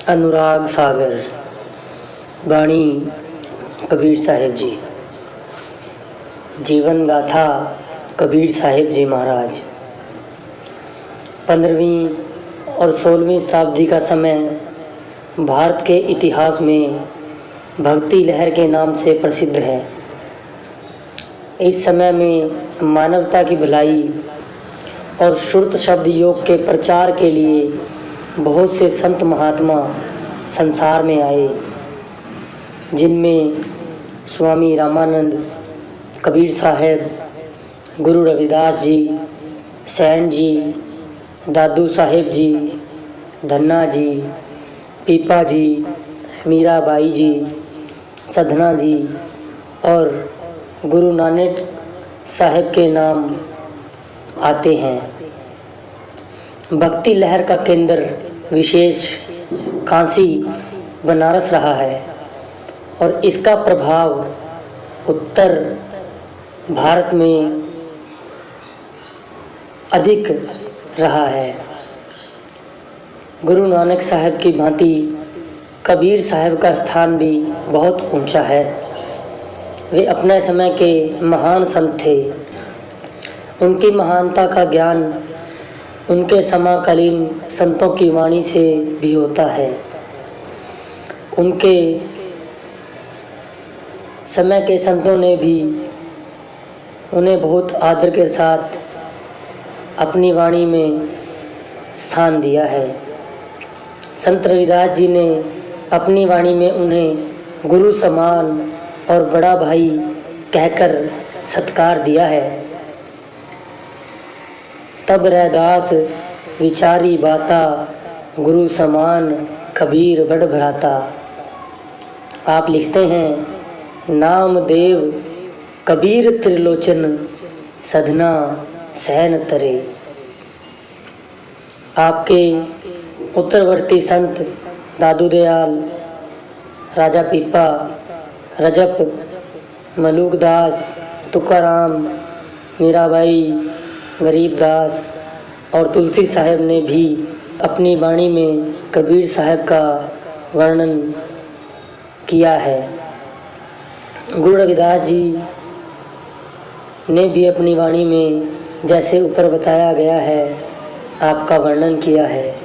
अनुराग सागर। वाणी कबीर साहिब जी। जीवन गाथा कबीर साहिब जी महाराज। 15वीं और 16वीं शताब्दी का समय भारत के इतिहास में भक्ति लहर के नाम से प्रसिद्ध है। इस समय में मानवता की भलाई और शुद्ध शब्द योग के प्रचार के लिए बहुत से संत महात्मा संसार में आए, जिनमें स्वामी रामानंद, कबीर साहब, गुरु रविदास जी, सैन जी, दादू साहेब जी, धन्ना जी, पीपा जी, मीराबाई जी, सधना जी और गुरु नानक साहब के नाम आते हैं। भक्ति लहर का केंद्र विशेष काशी बनारस रहा है और इसका प्रभाव उत्तर भारत में अधिक रहा है। गुरु नानक साहब की भांति कबीर साहब का स्थान भी बहुत ऊंचा है। वे अपने समय के महान संत थे। उनकी महानता का ज्ञान उनके समकालीन संतों की वाणी से भी होता है। उनके समय के संतों ने भी उन्हें बहुत आदर के साथ अपनी वाणी में स्थान दिया है। संत रविदास जी ने अपनी वाणी में उन्हें गुरु समान और बड़ा भाई कहकर सत्कार दिया है। तब रैदास विचारी बाता, गुरु समान कबीर बड़ भ्राता। आप लिखते हैं, नाम देव कबीर त्रिलोचन, सधना सैन तरे। आपके उत्तरवर्ती संत दादू दयाल, राजा पीपा, रजप, मलूकदास, तुकाराम, मीराबाई, गरीबदास और तुलसी साहब ने भी अपनी वाणी में कबीर साहब का वर्णन किया है। गुरु रविदास जी ने भी अपनी वाणी में जैसे ऊपर बताया गया है आपका वर्णन किया है।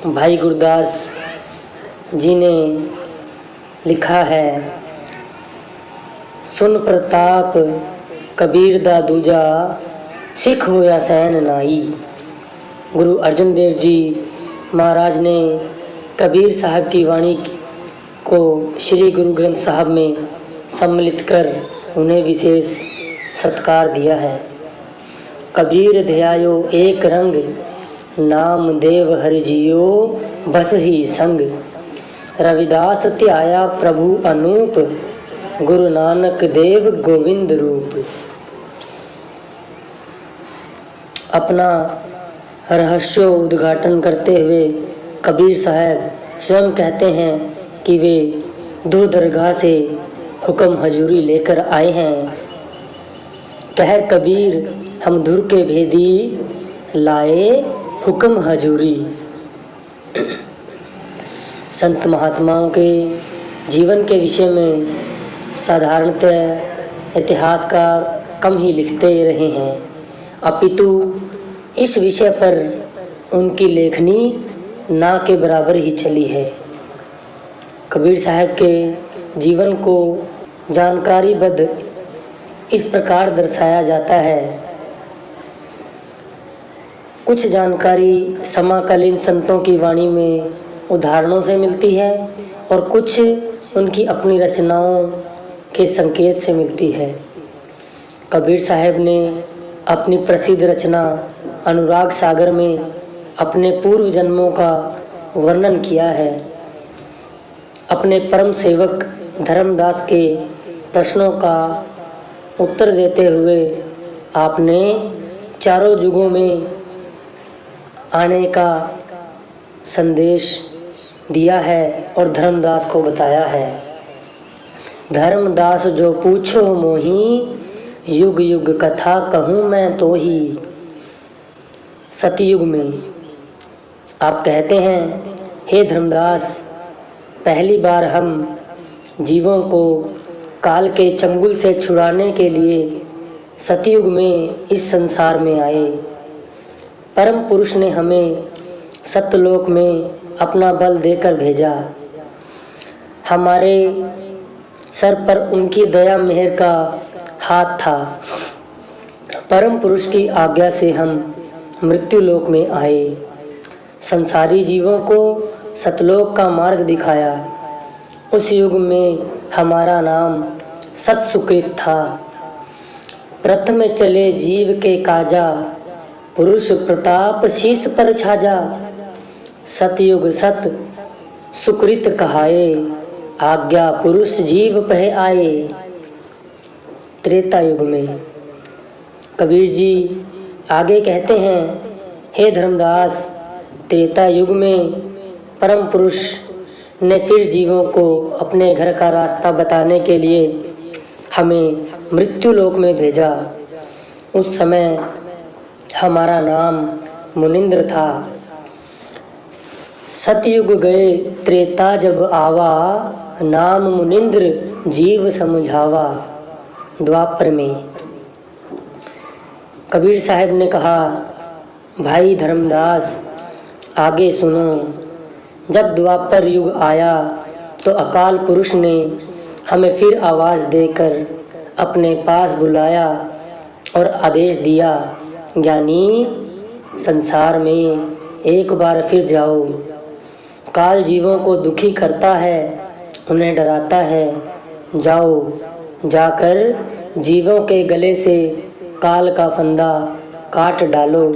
भाई गुरदास जी ने लिखा है, सुन प्रताप कबीर दा दूजा, सिख होया सैन नाई। गुरु अर्जन देव जी महाराज ने कबीर साहब की वाणी को श्री गुरु ग्रंथ साहब में सम्मिलित कर उन्हें विशेष सत्कार दिया है। कबीर ध्यायो एक रंग, नाम देव हरि जियो बस ही संग। रविदास ध्याया प्रभु अनूप, गुरु नानक देव गोविंद रूप। अपना रहस्य उद्घाटन करते हुए कबीर साहब स्वयं कहते हैं कि वे दूर दरगाह से हुक्म हजूरी लेकर आए हैं। कह कबीर हम धुर के भेदी, लाए हुक्म हजूरी। संत महात्माओं के जीवन के विषय में साधारणतः इतिहासकार कम ही लिखते रहे हैं, अपितु इस विषय पर उनकी लेखनी ना के बराबर ही चली है। कबीर साहब के जीवन को जानकारीबद्ध इस प्रकार दर्शाया जाता है। कुछ जानकारी समकालीन संतों की वाणी में उदाहरणों से मिलती है और कुछ उनकी अपनी रचनाओं के संकेत से मिलती है। कबीर साहब ने अपनी प्रसिद्ध रचना अनुराग सागर में अपने पूर्व जन्मों का वर्णन किया है। अपने परम सेवक धर्मदास के प्रश्नों का उत्तर देते हुए आपने चारों युगों में आने का संदेश दिया है और धर्मदास को बताया है। धर्मदास जो पूछो मोही, युग युग कथा कहूँ मैं तो ही। सतयुग में आप कहते हैं हे धर्मदास, पहली बार हम जीवों को काल के चंगुल से छुड़ाने के लिए सतयुग में इस संसार में आए। परम पुरुष ने हमें सत्यलोक में अपना बल देकर भेजा। हमारे सर पर उनकी दया मेहर का हाथ था। परम पुरुष की आज्ञा से हम मृत्यु लोक में आए। संसारी जीवों को सतलोक का मार्ग दिखाया। उस युग में हमारा नाम सतसुकृत था। प्रथम चले जीव के काजा, पुरुष प्रताप शीस पर छाजा। सतयुग सत सुकृत कहाए, आज्ञा पुरुष जीव पह आए। त्रेता युग में कबीर जी आगे कहते हैं, हे धर्मदास, त्रेता युग में परम पुरुष ने फिर जीवों को अपने घर का रास्ता बताने के लिए हमें मृत्यु लोक में भेजा। उस समय हमारा नाम मुनिंद्र था। सतयुग गए त्रेता जब आवा, नाम मुनिंद्र जीव समझावा। द्वापर में कबीर साहब ने कहा, भाई धर्मदास आगे सुनो। जब द्वापर युग आया तो अकाल पुरुष ने हमें फिर आवाज़ देकर अपने पास बुलाया और आदेश दिया, ज्ञानी संसार में एक बार फिर जाओ। काल जीवों को दुखी करता है, उन्हें डराता है। जाओ, जाकर जीवों के गले से काल का फंदा काट डालो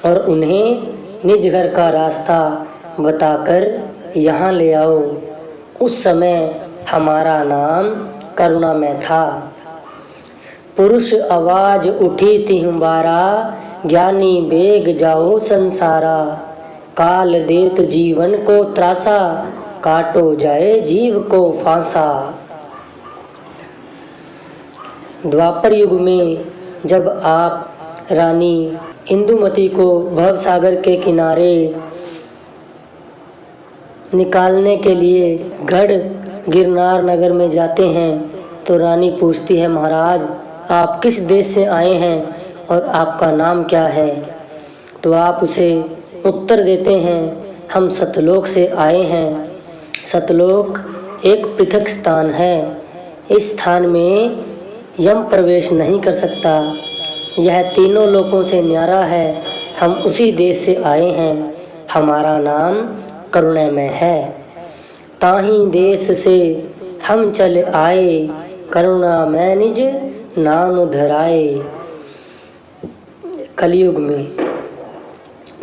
और उन्हें निज घर का रास्ता बताकर यहाँ ले आओ। उस समय हमारा नाम करुणा में था। पुरुष आवाज उठी तिहबारा, ज्ञानी बेग जाओ संसारा। काल देत जीवन को त्रासा, काटो जाए जीव को फांसा। द्वापर युग में जब आप रानी इंदुमती को भवसागर के किनारे निकालने के लिए गढ़ गिरनार नगर में जाते हैं तो रानी पूछती है, महाराज आप किस देश से आए हैं और आपका नाम क्या है? तो आप उसे उत्तर देते हैं, हम सतलोक से आए हैं। सतलोक एक पृथक स्थान है। इस स्थान में यम प्रवेश नहीं कर सकता। यह तीनों लोकों से न्यारा है। हम उसी देश से आए हैं। हमारा नाम करुणैमय है। ताही देश से हम चले आए, करुणा में निज नाम धराए। कलयुग में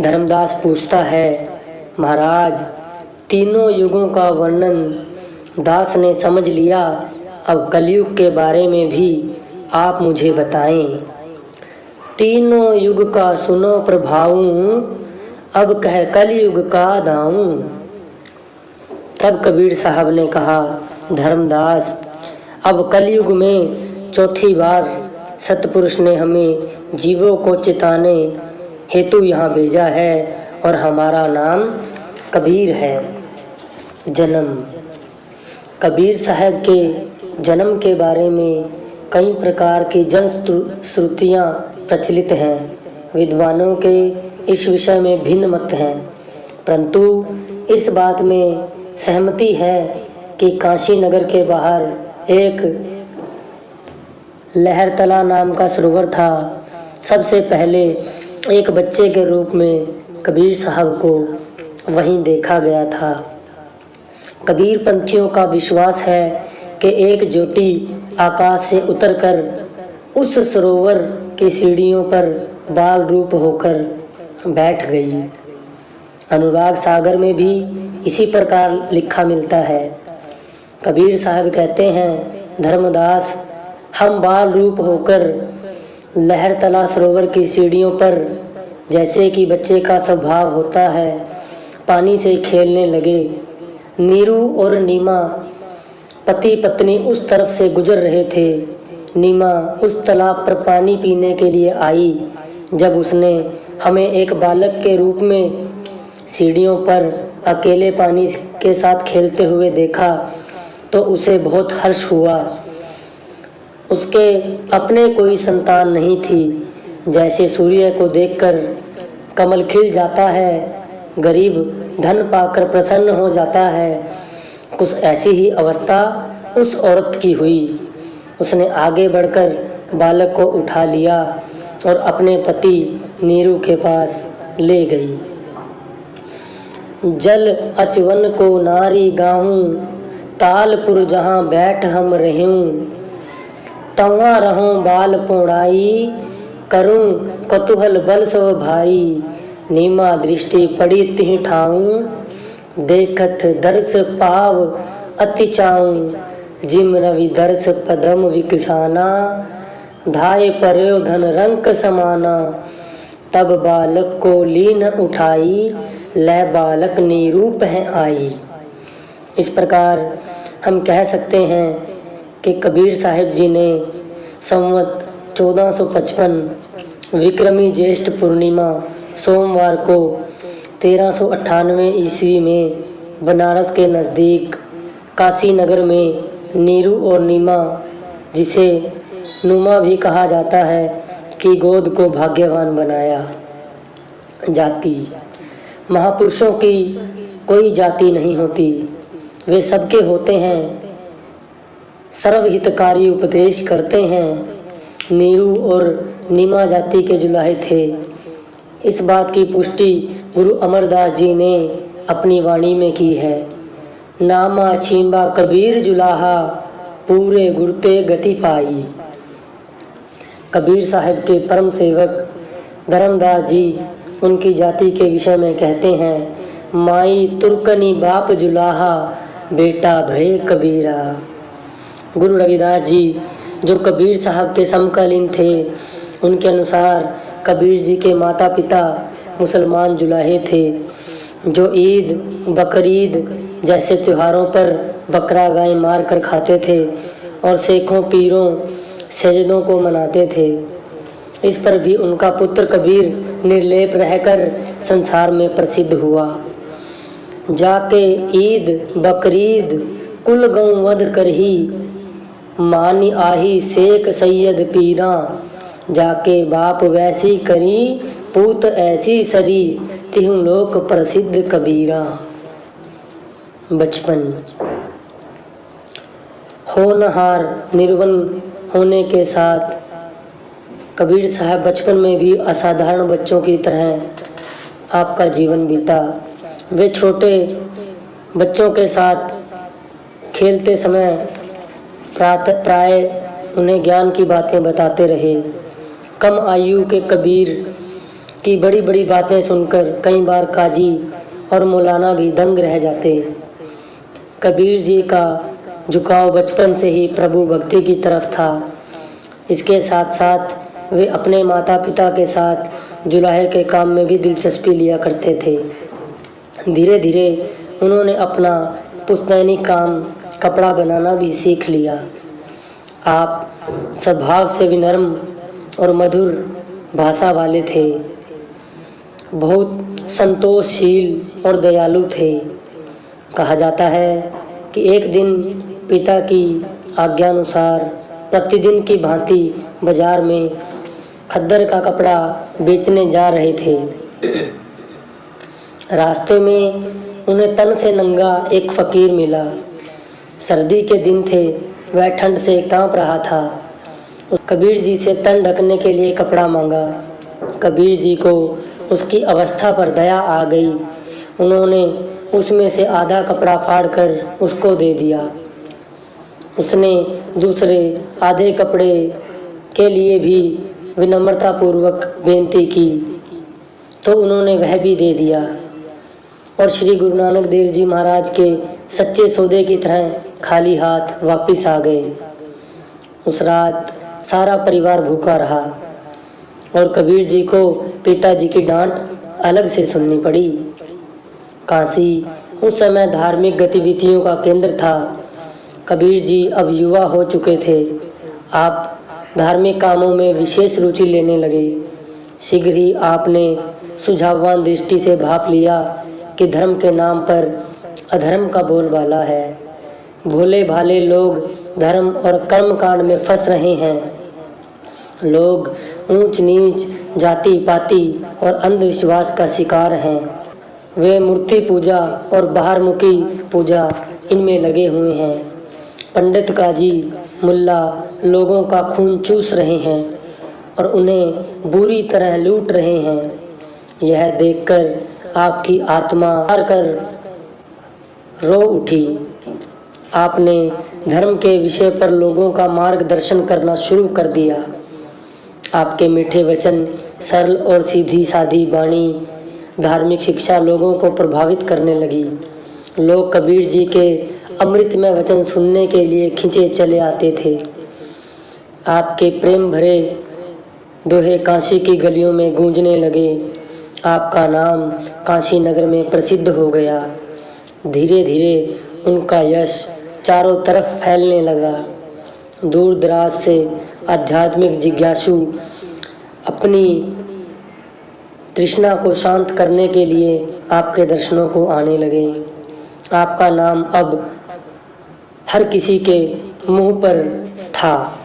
धर्मदास पूछता है, महाराज तीनों युगों का वर्णन दास ने समझ लिया। अब कलयुग के बारे में भी आप मुझे बताएं। तीनों युग का सुनो प्रभाऊं, अब कह कलयुग का दाऊं। तब कबीर साहब ने कहा, धर्मदास अब कलयुग में चौथी बार सतपुरुष ने हमें जीवों को चिताने हेतु यहाँ भेजा है और हमारा नाम कबीर है। जन्म। कबीर साहब के जन्म के बारे में कई प्रकार की जन श्रुतियाँ प्रचलित हैं। विद्वानों के इस विषय में भिन्न मत हैं, परंतु इस बात में सहमति है कि काशी नगर के बाहर एक लहरतला नाम का सरोवर था। सबसे पहले एक बच्चे के रूप में कबीर साहब को वहीं देखा गया था। कबीर पंथियों का विश्वास है कि एक ज्योति आकाश से उतरकर उस सरोवर की सीढ़ियों पर बाल रूप होकर बैठ गई। अनुराग सागर में भी इसी प्रकार लिखा मिलता है। कबीर साहब कहते हैं, धर्मदास हम बाल रूप होकर लहरतला सरोवर की सीढ़ियों पर जैसे कि बच्चे का स्वभाव होता है पानी से खेलने लगे। नीरू और नीमा पति पत्नी उस तरफ से गुजर रहे थे। नीमा उस तालाब पर पानी पीने के लिए आई। जब उसने हमें एक बालक के रूप में सीढ़ियों पर अकेले पानी के साथ खेलते हुए देखा तो उसे बहुत हर्ष हुआ। उसके अपने कोई संतान नहीं थी। जैसे सूर्य को देखकर कमल खिल जाता है, गरीब धन पाकर प्रसन्न हो जाता है, कुछ ऐसी ही अवस्था उस औरत की हुई। उसने आगे बढ़कर बालक को उठा लिया और अपने पति नीरू के पास ले गई। जल अचवन को नारी गाहूँ, तालपुर जहाँ बैठ हम रहूँ, तवां रहूँ बाल पौड़ाई, करूँ कतूहल बल सो भाई, नीमा दृष्टि पड़ी तिह ठाऊँ, देखत दर्श पाव अति चाऊँ, जिम रवि दर्श पदम विकसाना, धाय पर्यो धन रंक समाना, तब बालक को लीन उठाई, लह बालक निरूप है आई। इस प्रकार हम कह सकते हैं कि कबीर साहिब जी ने संवत 1455 विक्रमी ज्येष्ठ पूर्णिमा सोमवार को 1398 ईस्वी में बनारस के नज़दीक काशी नगर में नीरू और नीमा, जिसे नुमा भी कहा जाता है, की गोद को भाग्यवान बनाया। जाति महापुरुषों की कोई जाति नहीं होती, वे सबके होते हैं, सर्वहितकारी उपदेश करते हैं। नीरू और नीमा जाति के जुलाहे थे। इस बात की पुष्टि गुरु अमरदास जी ने अपनी वाणी में की है। नामा छींबा कबीर जुलाहा, पूरे गुरते गति पाई। कबीर साहिब के परम सेवक धर्मदास जी उनकी जाति के विषय में कहते हैं, माई तुर्कनी बाप जुलाहा, बेटा भय कबीरा। गुरु रविदास जी जो कबीर साहब के समकालीन थे, उनके अनुसार कबीर जी के माता पिता मुसलमान जुलाहे थे, जो ईद बकरीद जैसे त्योहारों पर बकरा गाय मार कर खाते थे और शेखों पीरों सजदों को मनाते थे। इस पर भी उनका पुत्र कबीर निर्लेप रहकर संसार में प्रसिद्ध हुआ। जाके ईद बकरीद कुल गौ वध करही, मानी आही शेख सैयद पीरा, जाके बाप वैसी करी पूत ऐसी सरी, तिहु लोक प्रसिद्ध कबीरा। बचपन होनहार निर्वन होने के साथ कबीर साहब बचपन में भी असाधारण बच्चों की तरह आपका जीवन बीता। वे छोटे बच्चों के साथ खेलते समय प्राय उन्हें ज्ञान की बातें बताते रहे। कम आयु के कबीर की बड़ी बड़ी बातें सुनकर कई बार काजी और मौलाना भी दंग रह जाते। कबीर जी का झुकाव बचपन से ही प्रभु भक्ति की तरफ था। इसके साथ साथ वे अपने माता पिता के साथ जुलाहे के काम में भी दिलचस्पी लिया करते थे। धीरे धीरे उन्होंने अपना पुश्तैनी काम कपड़ा बनाना भी सीख लिया। आप स्वभाव से विनम्र और मधुर भाषा वाले थे, बहुत संतोषशील और दयालु थे। कहा जाता है कि एक दिन पिता की आज्ञानुसार प्रतिदिन की भांति बाजार में खद्दर का कपड़ा बेचने जा रहे थे। रास्ते में उन्हें तन से नंगा एक फ़कीर मिला। सर्दी के दिन थे, वह ठंड से कांप रहा था। उस कबीर जी से तन ढकने के लिए कपड़ा मांगा। कबीर जी को उसकी अवस्था पर दया आ गई। उन्होंने उसमें से आधा कपड़ा फाड़कर उसको दे दिया। उसने दूसरे आधे कपड़े के लिए भी विनम्रतापूर्वक बेनती की तो उन्होंने वह भी दे दिया और श्री गुरु नानक देव जी महाराज के सच्चे सौदे की तरह खाली हाथ वापस आ गए। उस रात सारा परिवार भूखा रहा और कबीर जी को पिताजी की डांट अलग से सुननी पड़ी। काशी उस समय धार्मिक गतिविधियों का केंद्र था। कबीर जी अब युवा हो चुके थे। आप धार्मिक कामों में विशेष रुचि लेने लगे। शीघ्र ही आपने सुझाववान दृष्टि से भाप लिया कि धर्म के नाम पर अधर्म का बोलबाला है। भोले भाले लोग धर्म और कर्म कांड में फंस रहे हैं। लोग ऊंच नीच, जाति पाति और अंधविश्वास का शिकार हैं। वे मूर्ति पूजा और बाहरमुखी पूजा इनमें लगे हुए हैं। पंडित काजी मुल्ला लोगों का खून चूस रहे हैं और उन्हें बुरी तरह लूट रहे हैं। यह देखकर आपकी आत्मा हार कर रो उठी। आपने धर्म के विषय पर लोगों का मार्गदर्शन करना शुरू कर दिया। आपके मीठे वचन, सरल और सीधी सादी वाणी, धार्मिक शिक्षा लोगों को प्रभावित करने लगी। लोग कबीर जी के अमृतमय वचन सुनने के लिए खिंचे चले आते थे। आपके प्रेम भरे दोहे काशी की गलियों में गूंजने लगे। आपका नाम काशी नगर में प्रसिद्ध हो गया। धीरे धीरे उनका यश चारों तरफ फैलने लगा। दूर दराज से आध्यात्मिक जिज्ञासु अपनी तृष्णा को शांत करने के लिए आपके दर्शनों को आने लगे। आपका नाम अब हर किसी के मुंह पर था।